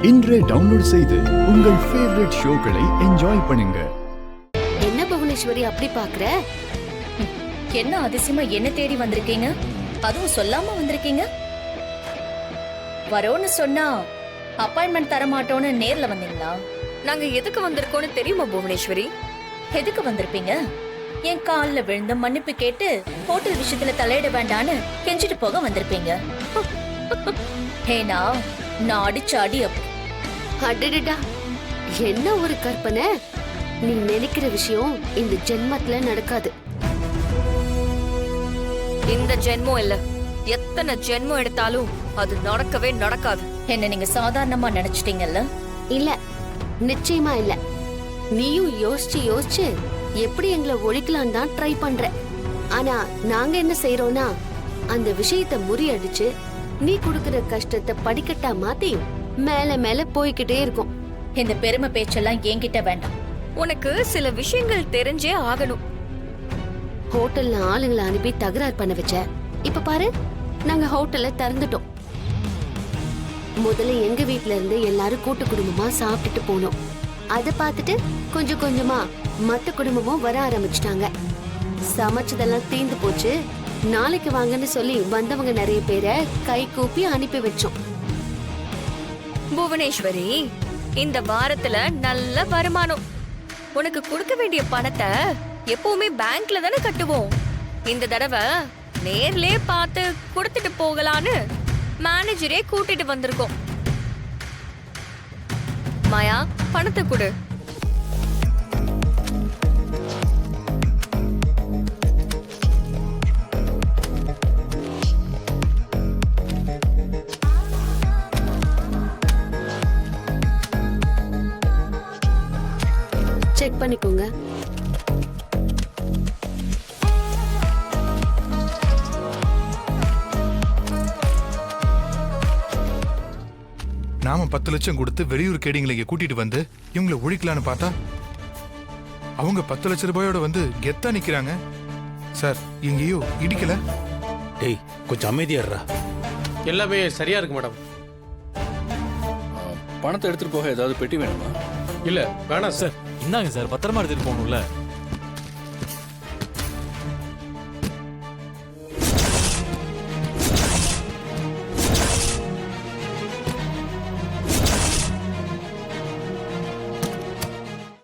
இன்றே டவுன்லோட் செய்து உங்கள் ஃபேவரட் ஷோக்களை என்ஜாய் பண்ணுங்க. என்ன புவனேஸ்வரி அப்படி பாக்குற? என்ன அதிசயமா என்ன தேடி வந்திருக்கீங்க? அதுவும் சொல்லாம வந்திருக்கீங்க. வரோன்னு சொன்னா அப்பாயின்மெண்ட் தர மாட்டோம்னு நேர்ல வந்தீங்களா? நாங்க எதுக்கு வந்திருக்கோம்னு தெரியுமா புவனேஸ்வரி? எதுக்கு வந்திருப்பீங்க? என் கால்ல விழுந்து மன்னிப்பு கேட்டு ஹோட்டல் விஷயத்துல தலையிட வேண்டான்னு கெஞ்சிட்டு போக வந்திருப்பீங்க. ஏனா நான் அடிச்ச அடி அப்படி. அடடடா, என்ன ஒரு கற்பனை! நீ நினைக்கிற விஷயம் இந்த ஜென்மத்துல நடக்காது. இந்த ஜென்மம் இல்ல, எத்தனை ஜென்மம் எடுத்தாலும் அது நடக்கவே நடக்காது. என்ன நீங்க சாதாரணமா நினைச்சிட்டீங்கல்ல? இல்ல, நிச்சயமா இல்ல. நீயும் யோசிச்சு யோசிச்சு எப்படி எங்களை ஒழிக்கலாம் தான் ட்ரை பண்ற. ஆனா நாங்க என்ன செய்யறோம்னா, அந்த விஷயத்தை முறியடிச்சு நீ குடுக்கிற கஷ்டத்தை படிக்கட்டா மாத்தி மேல மேல போய்கிட்டே இருக்கும். இந்த பெருமை பேச்செல்லாம் என்கிட்ட வேண்டாம். உனக்கு சில விஷயங்கள் தெரிஞ்சே ஆகணும். ஹோட்டல்ல ஆளுங்களை அனுப்பி தகராறு பண்ண வச்ச. இப்ப பாரு, நாங்க ஹோட்டல்ல திறந்துட்டோம். முதல்ல எங்க வீட்ல இருந்து எல்லாரும் கூட்டு குடும்பமா சாப்பிட்டுட்டு போனோம். அத பார்த்துட்டு கொஞ்சம் கொஞ்சமா மத்த குடும்பமும் வர ஆரம்பிச்சிட்டாங்க. சமைச்சதெல்லாம் தீந்து போச்சு. நாளைக்கு வாங்கன்னு சொல்லி வந்தவங்க நிறைய பேரை கை கூப்பி அனுப்பி வச்சோம். புவனேஸ்வரி, இந்த வாரத்துல நல்ல வருமானம். உனக்கு கொடுக்க வேண்டிய பணத்தை எப்பவுமே பேங்க்ல தானே கட்டுவோம். இந்த தடவை நேர்லயே பார்த்து கொடுத்துட்டு போகலான்னு மேனேஜரே கூட்டிட்டு வந்திருக்கோம். மாயா, பணத்தை கொடு. செக் பண்ணிக்கோங்க. நாம 10 லட்சம் கொடுத்து வெளியூர் கேடிங்களை இங்க கூட்டிட்டு வந்து இவங்களை ஒழிக்கலான்னு பார்த்தா அவங்க 10 லட்சம் ரூபாயோட வந்து கெத்தா நிக்கிறாங்க. சார், எங்கேயோ இடிக்கல? டேய், கொஞ்சம் அமைதியாடுறா. எல்லாமே சரியா இருக்கு மேடம். பணத்தை எடுத்துட்டு போக ஏதாவது பெட்டி வேணுமா? இல்ல வேணாம் சார். இந்தாங்க சார், பத்திரமா எடுத்துட்டு போகணும்ல.